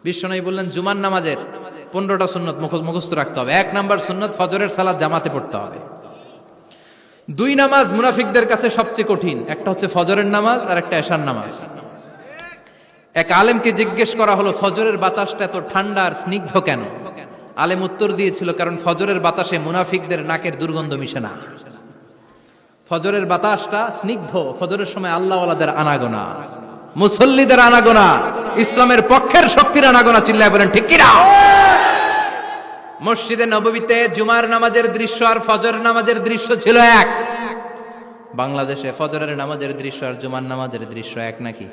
বিশ্বনবী বললেন জুমার নামাজের 15টা সুন্নত মুখস্থ রাখতে হবে। 1 নাম্বার সুন্নত ফজরের সালাত জামাতে পড়তে হবে। 2 নামাজ মুনাফিকদের কাছে সবচেয়ে কঠিন, একটা হচ্ছে ফজরের নামাজ আর একটা এশার নামাজ। এক আলেমকে জিজ্ঞেস করা হলো ফজরের বাতাসটা এত ঠান্ডা আর স্নিগ্ধ কেন? আলেম উত্তর দিয়েছিল, কারণ ফজরের বাতাসে মুনাফিকদের নাকের দুর্গন্ধ মিশে না। ফজরের বাতাসটা স্নিগ্ধ, ফজরের সময় আল্লাহওয়ালাদের আনাগোনা, মুসল্লিদের আনাগোনা, ইসলামের পক্ষের শক্তির আনাগোনা। চিল্লায় বলেন ঠিক কিনা? মসজিদে নববীতে জুমার নামাজের দৃশ্য আর ফজরের নামাজের দৃশ্য ছিল এক। বাংলাদেশে ফজরের নামাজের দৃশ্য আর জুমার নামাজের দৃশ্য এক নাকি?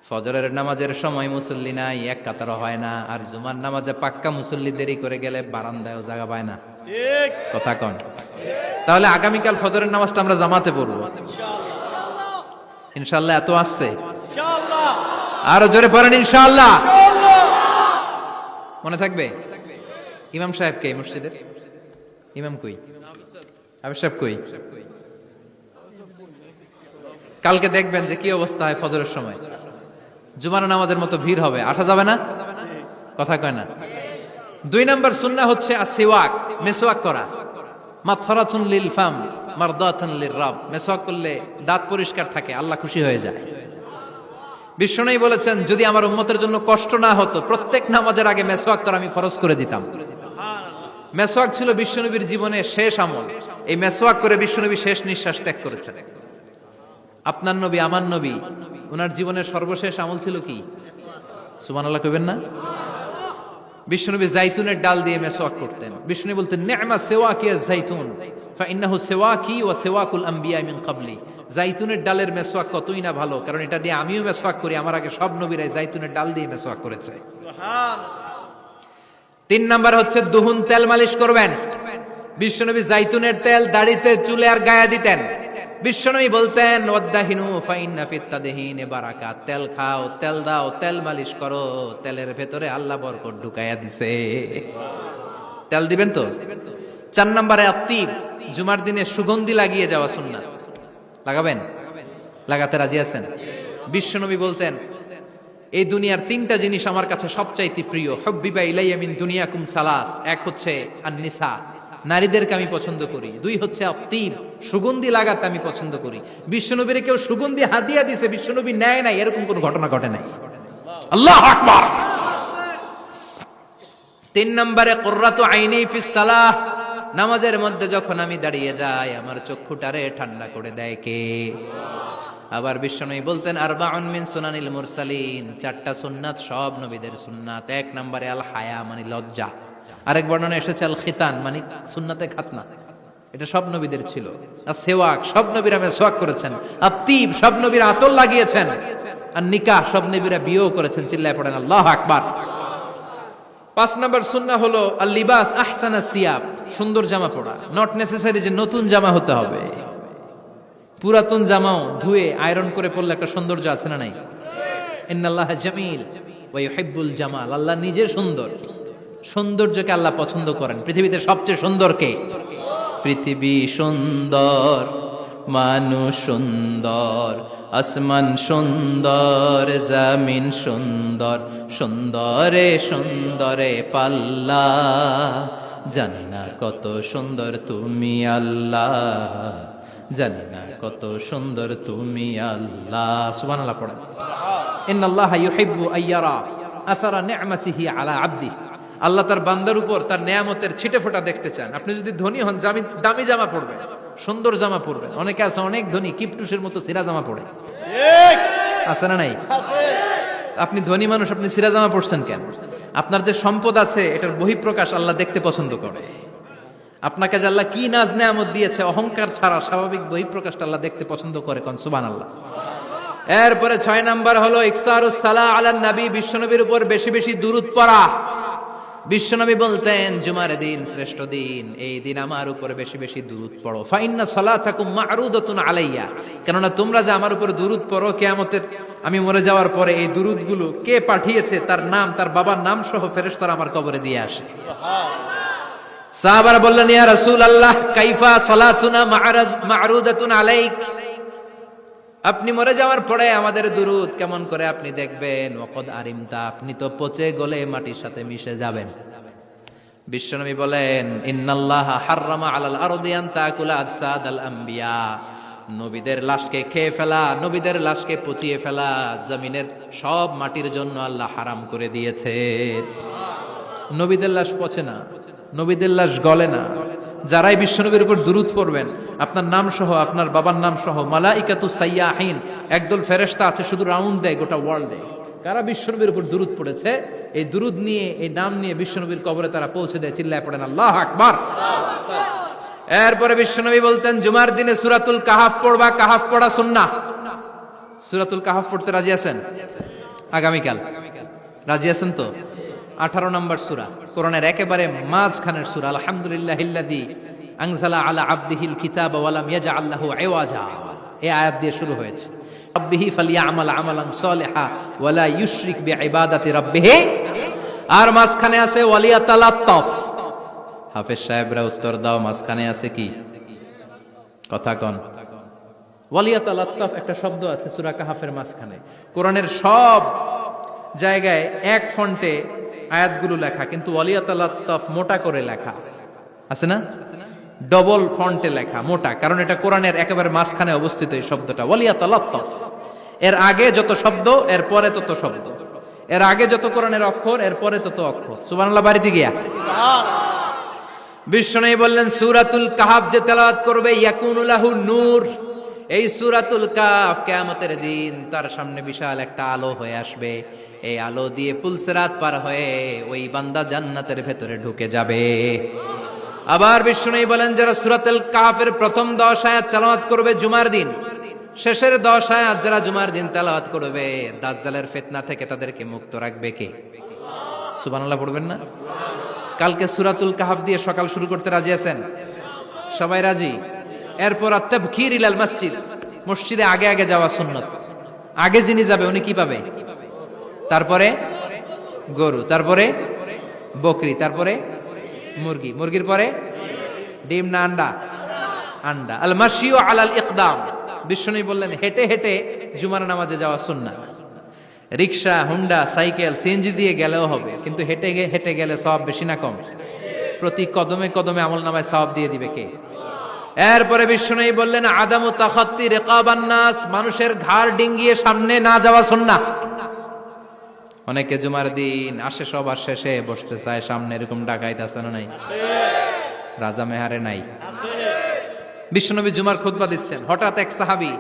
ফজরের নামাজের সময় মুসল্লি নাই, এক কাতার হয় না, আর জুমার নামাজে পাক্কা মুসল্লি দেরি করে গেলে বারান্দায়ও জায়গা পায় না। কথা কন? তাহলে আগামীকাল ফজরের নামাজটা আমরা জামাতে পড়বো ইনশাআল্লাহ। এত আসতে আরো জোরে পড়েন ইনশাআল্লাহ। মনে থাকবে? ইমাম সাহেব কে মসজিদের? ইমাম কই? আবির সাহেব কই? কালকে দেখবেন যে কি অবস্থা হয় ফজরের সময়। জুমার নামাজের মতো ভিড় হবে, আসা যাবে না। কথা কয় না? 2 নাম্বার সুন্নাহ হচ্ছে আসওয়াক, মেসওয়াক করা। মাতফারাতুন লিল ফাম মারদাতুন লির রাব। মেসওয়াক করলে দাঁত পরিষ্কার থাকে, আল্লাহ খুশি হয়ে যায়। বিশ্বনবী বলেছেন, যদি আমার উম্মতের জন্য কষ্ট না হতো প্রত্যেক নামাজের আগে মেসওয়াক করা আমি ফরজ করে দিতাম। মেসওয়াক ছিল বিশ্বনবীর জীবনের শেষ আমল। এই মেসওয়াক করে বিশ্বনবী শেষ নিঃশ্বাস ত্যাগ করেছেন। আপনার নবী, আমার নবী, ওনার জীবনের সর্বশেষ আমল ছিল কি? সুবহানাল্লাহ কইবেন না? বিশ্বনবী জাইতুনের ডাল দিয়ে মেসওয়াক করতেন। বিশ্বনবী বলতেন, নি'মা সিওয়াকিয়া জাইতুন ফাইন্নাহু সিওয়াকি ওয়া সিওয়াকুল আম্বিয়া মিন ক্বাবলি। জাইতুনের ডালের মেসওয়াক কতই না ভালো, কারণ এটা দিয়ে আমিও মেসওয়াক করি, আমার আগে সব নবীরাই জাইতুনের ডাল দিয়ে মেসওয়াক করেছে। সুবহানাল্লাহ। 3 নাম্বার হচ্ছে দুহুন, তেল মালিশ করবেন। বিশ্বনবী জাইতুনের তেল দাড়িতে, চুলে আর গায়ে দিতেন। বিশ্বনবী বলতেন, ওয়াদাহিনু ফাইন্না ফিত তাদহিনে বারাকাত। তেল খাও, তেল দাও, তেল মালিশ করো, তেলের ভেতরে আল্লাহ বরকত ঢুকাইয়া দিছে। তেল দিবেন তো? 4 নম্বরে আত্তিব, জুমার দিনে সুগন্ধি লাগিয়ে যাওয়া সুন্নাত। লাগাবেন? লাগাতে রাজি আছেন? বিশ্বনবী বলতেন, এই দুনিয়ার 3টা জিনিস আমার কাছে সবচাইতে প্রিয়। হুব্বিবা ইলাইয়া মিন দুনিয়াকুম সালাস। এক হচ্ছে আন-নিসা, নারীদেরকে আমি পছন্দ করি। 2 হচ্ছে আত্তিব, সুগন্ধি লাগাতে আমি পছন্দ করি। বিশ্বনবীর কেউ সুগন্ধি হাদিয়া দিছে, বিশ্বনবী নেয় নাই, এরকম কোন ঘটনা ঘটে নাই। আল্লাহু আকবার। 3 নম্বরে কুররাতু আইনি ফিস সালাহ। নামাজের মধ্যে যখন আমি দাঁড়িয়ে যাই আমার চক্ষুটারে ঠান্ডা করে দেয় কে? আবার বিশ্বনবী বলতেন, আরবাউন মিন সুনানিল মুরসালিন। 4টা সুন্নাত সব নবীদের সুন্নাত। 1 নম্বরে আল হায়া, মানে লজ্জা। আরেক বর্ণনা এসেছে আল খিতান, মানে সুন্নাতে খাতনা, এটা সব নবীদের ছিল। আর সেওয়াক, সব নবীরা মেসওয়াক করেছেন। আত্তিব, সব নবীরা আতর লাগিয়েছেন। আর নিকাহ, সব নবীরা বিয়েও করেছেন। চিল্লায় পড়েন আল্লাহু আকবার। 5 নম্বর সুন্নাহ হলো আল লিবাস আহসানা সিয়াব, সুন্দর জামা পরা। নট নেসেসারি যে নতুন জামা হতে হবে, পুরাতন জামাও ধুয়ে আয়রন করে পরলে একটা সৌন্দর্য আছে না নাই? ইন্নাল্লাহা জামিল ওয়া ইউহিব্বুল জামাল। আল্লাহ নিজে সুন্দর, সৌন্দর্যকে আল্লাহ পছন্দ করেন। পৃথিবীতে সবচেয়ে সুন্দর কে? পৃথিবী সুন্দর, মানুষ সুন্দর, আসমান সুন্দর, জমিন সুন্দর, সুন্দরে সুন্দরে পাল্লা। জানি না কত সুন্দর তুমি আল্লাহ, জানি না কত সুন্দর তুমি আল্লাহ। সুবহানাল্লাহ পড়েন। ইন্নাল্লাহা ইউহিব্বু আইয়ারা আসারা নি'মাতিহি আলা আবদিহি। আল্লাহ তার বান্দার উপর তার নেয়ামতের ছিটে ফোঁটা দেখতে চান। আপনি যদি ধনী হন, দামি জামা পরবেন, সুন্দর জামা পরবেন। অনেকে আছে অনেক ধনী, কিপটুসের মতো সিরা জামা পরে, আছে না নাই? আপনি ধনী মানুষ, আপনি সিরা জামা পরছেন কেন? আপনার যে সম্পদ আছে এটার বহিঃপ্রকাশ আল্লাহ দেখতে পছন্দ করে। আপনাকে যে আল্লাহ কি নাজ নেয়ামত দিয়েছে, অহংকার ছাড়া স্বাভাবিক বহিঃপ্রকাশটা আল্লাহ দেখতে পছন্দ করে। কোন সুবহানাল্লাহ। এরপরে 6 নাম্বার হলো ইকসারুস সালাহ আলান নবী, বিশ্বনবীর উপর বেশি বেশি দুরূদ পড়া। বিশ্বনবী বলতেন, জুমার দিন শ্রেষ্ঠ দিন, এই দিন আমার উপরে বেশি বেশি দুরূদ পড়ো। ফাইন্না সালাতাকুম মা'রুদাতুন আলাইয়া, কেননা তোমরা যে আমার উপরে দুরূদ পড়ো, কিয়ামতের আমি মরে যাওয়ার পরে এই দুরূদগুলো কে পাঠিয়েছে তার নাম, তার বাবার নাম সহ ফেরেশতারা আমার কবরে দিয়ে আসে। সাহাবারা বললেন, ইয়া রাসূলুল্লাহ কাইফা সালাতুনা মা'রুদাতুন আলাইক, আপনি মরে যাওয়ার পরে আমাদের দুরুদ কেমন করে আপনি দেখবেন? ওয়াকাদ আরিমতা, আপনি তো পচে গলে মাটির সাথে মিশে যাবেন। বিশ্বনবী বলেন, ইন্নাল্লাহা হাররামা আলাল আরদি আন তাকুলা আজসাদাল আম্বিয়া, নবীদের লাশকে খেয়ে ফেলা, নবীদের লাশকে পচিয়ে ফেলা জমিনের সব মাটির জন্য আল্লাহ হারাম করে দিয়েছে। নবীদের লাশ পচে না, নবীদের লাশ গলে না। যারাই বিশ্বনবীর উপর দুরূদ পড়বেন, আপনার নাম সহ, আপনার বাবার নাম সহ, মালাইকাতু সাইয়াহিন, একদল ফেরেশতা আছে শুধু রাউন্ড দেয় গোটা ওয়ার্ল্ডে। কারা বিশ্বনবীর উপর দুরূদ পড়েছে, এই দুরূদ নিয়ে, এই নাম নিয়ে বিশ্বনবীর কবরে তারা পৌঁছে দেয়। চিল্লায় পড়েন আল্লাহু আকবার। এরপরে বিশ্বনবী বলতেন, জুমার দিনে সূরাতুল কাহাফ পড়বা। কাহাফ পড়া সুন্নাহ। সূরাতুল কাহাফ পড়তে রাজি আছেন? আগামীকাল রাজি আছেন তো? 18 নম্বর সূরা, কোরআনের একেবারে মাঝখানের সূরা। আলহামদুলিল্লাহিল্লাযী আনজালা আলা আবদিহিল কিতাবা ওয়া লাম ইয়াজআল লাহু ইওয়াজা, এই আয়াত দিয়ে শুরু হয়েছে। রাব্বিহি ফালিয়ামাল আমালান সালিহা ওয়া লা ইউশরিক বিইবাদাতি রাব্বিহি। আর মাঝখানে আছে ওয়ালিয়াতালাত্তাফ। হাফেজ সাহেবরা উত্তর দাও, মাঝখানে আছে কি? কথা কন। ওয়ালিয়াতালাত্তাফ একটা শব্দ আছে সূরা কাহাফের মাঝখানে। কোরআনের সব জায়গায় এক ফন্টে আয়াতগুলো লেখা, কিন্তু ওয়ালিয়াতালাত্তাফ মোটা করে লেখা আছে না? ডবল ফন্টে লেখা, মোটা, কারণ এটা কোরআনের একেবারে মাঝখানে অবস্থিত এই শব্দটা ওয়ালিয়াতালাত্তাফ। এর আগে যত শব্দ, এর পরে তত শব্দ। এর আগে যত কোরআনের অক্ষর, এর পরে তত অক্ষর। সুবহানাল্লাহ বাড়িতে গিয়া বিশ্বনবী বললেন, সূরাতুল কাহাফ যে তেলাওয়াত করবে ইয়াকুনু লাহু নূর, এই সূরাতুল কাহাফ কিয়ামতের দিন তার সামনে বিশাল একটা আলো হয়ে আসবে। এই আলো দিয়ে পুলসিরাত পার হয়ে ওই বান্দা জান্নাতের ভেতরে ঢুকে যাবে। আবার বিশ্বনবী বলেন, যারা সূরাতুল কাহাফের প্রথম 10 আয়াত তেলাওয়াত করবে জুমার দিন, শেষের 10 আয়াত যারা জুমার দিন তেলাওয়াত করবে, দাজ্জালের ফিতনা থেকে তাদেরকে মুক্ত রাখবে কে? সুবহানাল্লাহ পড়বেন না? কালকে সূরাতুল কাহাফ দিয়ে সকাল শুরু করতে রাজি আছেন? সবাই রাজি? এরপর আত-তাবকির ইলাল মসজিদ, মসজিদে আগে আগে যাওয়া সুন্নাত। আগে যিনি যাবে উনি কি পাবে? তারপরে গরু, তারপরে বকরি, তারপরে মুরগি, মুরগির পরে ডিম না আন্ডা? আন্ডা। আল মাশিউ আলাল ইকদাম, বিশ্বনবী বললেন হেঁটে হেঁটে জুমার নামাজে যাওয়া সুন্নাহ। রিকশা, হুন্ডা, সাইকেল, সিএনজি দিয়ে গেলেও হবে, কিন্তু হেঁটে হেঁটে গেলে সওয়াব বেশি না কম? প্রতি কদমে কদমে আমলনামায় সওয়াব দিয়ে দিবে কে? এরপরে বিশ্বনবী বললেন, আদামু তাখাত্তি রিকাবান নাস, মানুষের ঘাড় ডিঙ্গিয়ে সামনে না যাওয়া সুন্নাহ। অনেকে জুমার দিন আসে, সবার শেষে বসতে চায় সামনে, এরকম ডাকাইত আছে না নাই? রাজা মেহারে নাই? বিশ্বনবী জুমার খুতবা দিচ্ছেন, হঠাৎ এক সাহাবী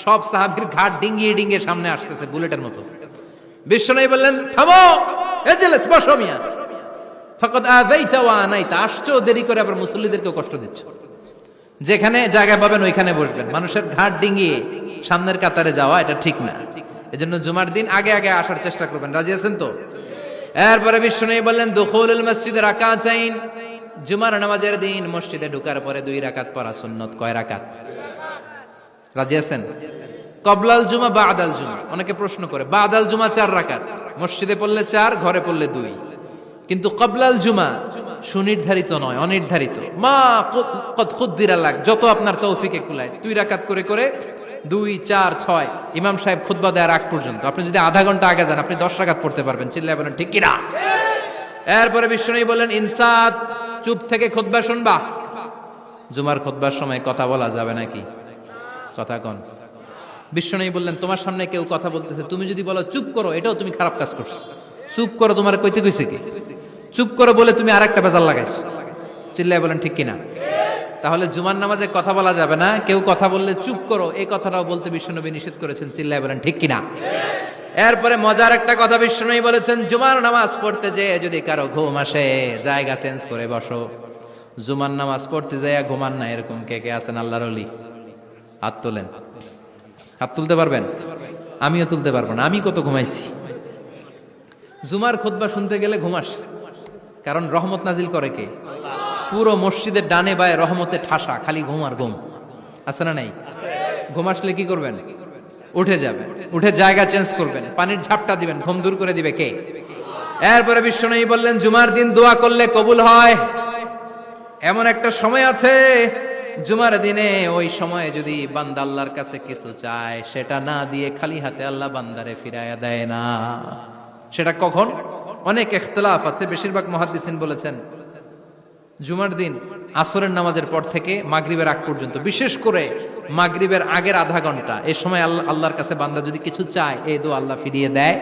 সব সাহাবীর ঘাড় ডিঙ্গিয়ে ডিঙ্গিয়ে সামনে আসতেছে বুলেটের মতো। বিশ্বনবী বললেন, থামো, এজেলেস, বসো মিয়া, ফাকাদ আযাইতা ওয়া আনাইতা, আসছো দেরি করে, আবার মুসল্লিদেরকেও কষ্ট দিচ্ছ। যেখানে জায়গা পাবেন ওইখানে বসবেন। মানুষের ঘাড় ডিঙ্গিয়ে সামনের কাতারে যাওয়া এটা ঠিক না। এজন্য জুমার দিন আগে আগে আসার চেষ্টা করবেন। রাজি আছেন তো? এরপরে বিশ্বনবী বললেন, দুখুলুল মসজিদে রাকাতাইন, জুমার নামাজের দিন মসজিদে ঢোকার পরে 2 রাকাত পড়া সুন্নাত। কয় রাকাত? রাজি আছেন? কবলাল জুমা, বাদাল জুমা। অনেকে প্রশ্ন করে, বাদাল জুমা 4 রাকাত, মসজিদে পড়লে 4, ঘরে পড়লে 2। কিন্তু কবলাল জুমা সুনির্ধারিত নয়, অনির্ধারিত। মা কদ খুদ্দিরা লাক, যত আপনার তৌফিকে কুলায় 2 রাকাত করে করে 2, 4, 6 ইমাম সাহেব খুতবা দেওয়ার আগ পর্যন্ত। আপনি যদি আধা ঘন্টা আগে যান, আপনি 10 রাকাত পড়তে পারবেন। চিল্লায় বলেন ঠিক কিনা? এরপরে বিশ্বনবী বলেন, ইনসাত, চুপ থেকে খুতবা শুনবা। জুমার খুতবার সময় কথা বলা যাবে নাকি? কথা কন। বিশ্বনবী বললেন, তোমার সামনে কেউ কথা বলতেছে, তুমি যদি বলো চুপ করো, এটাও তুমি খারাপ কাজ করছো। চুপ করো তোমার কইতে কইছে কি? চুপ করো বলে তুমি আরেকটা বেজাল লাগাইছো। চিল্লায় বলেন ঠিক কিনা? তাহলে জুমার নামাজে কথা বলা যাবে না। কেউ কথা বললে চুপ করো, এই কথাটাও বলতে বিশ্বনবী নিষেধ করেছেন। চিল্লায় বলেন ঠিক কিনা? এরপরে মজার একটা কথা বিশ্বনবী বলেছেন, জুমার নামাজ পড়তে যেয়ে যদি কারো ঘুম আসে, জায়গা চেঞ্জ করে বসো। জুমার নামাজ পড়তে যেয়ে ঘুমান না, এরকম কে কে আছেন আল্লাহর ওলি? হাত তোলেন। হাত তুলতে পারবেন? আমিও তুলতে পারবো না, আমি কত ঘুমাইছি। জুমার খুতবা শুনতে গেলে ঘুম আসে, কারণ রহমত নাজিল করে কে? পুরো মসজিদের ডানে বায়ে রহমতে ঠাসা, খালি ঘুম আর ঘুম। আছে না নাই? ঘুম আসলে কি করবেন? উঠে যাবেন, উঠে জায়গা চেঞ্জ করবেন, পানির ঝাপটা দিবেন, ঘুম দূর করে দিবে কে? এরপরে বিশ্বনবী বললেন, জুমার দিন দোয়া করলে কবুল হয়। এমন একটা সময় আছে জুমার দিনে ওই সময়ে যদি বান্দা আল্লাহর কাছে কিছু চায়, সেটা না দিয়ে খালি হাতে আল্লাহ বান্দারে ফিরাইয়া দেয় না। সেটা কখন? অনেক ইখতিলাফ আছে, বেশিরভাগ মুহাদ্দিসিন বলেছেন জুমার দিন আসরের নামাজের পর থেকে মাগরিবের আগ পর্যন্ত, বিশেষ করে মাগরিবের আগের আধা ঘন্টা, এই সময় আল্লাহর কাছে বান্দা যদি কিছু চায়, এই দোয়া আল্লাহ ফিরিয়ে দেয়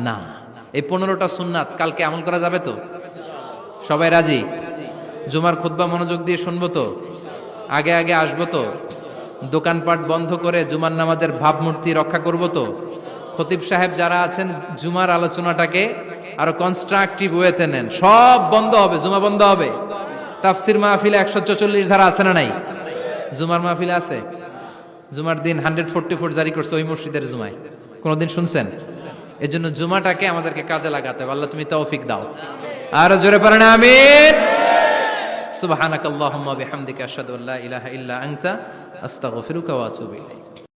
না। এই 15টা সুন্নাত কালকে আমল করা যাবে তো? সবাই রাজি? জুমার খুতবা মনোযোগ দিয়ে শুনবো তো? আগে আগে আসবো তো? দোকানপাট বন্ধ করে জুমার নামাজের ভাবমূর্তি রক্ষা করব তো? খতিব সাহেব যারা আছেন, জুমার আলোচনাটাকে আরো কনস্ট্রাকটিভ ওয়েতে নেন। সব বন্ধ হবে, জুমা বন্ধ হবে। তাফসির মাহফিলে 144 ধারা আছে না নাই? জুমার মাহফিলে আছে। জুমার দিন 144 জারি করছে ওই মসজিদের জুমায়, কোনদিন শুনছেন? এজন্য জুমাটাকে আমাদেরকে কাজে লাগাতে হবে। আল্লাহ তুমি তৌফিক দাও। আর জোরে পড়েন আমিন। সুবহানাকাল্লাহুম্মা বিহামদিকা আশহাদু আল্লা ইলাহা ইল্লা আনতা আস্তাগফিরুকা ওয়া আতুবু ইলাইক।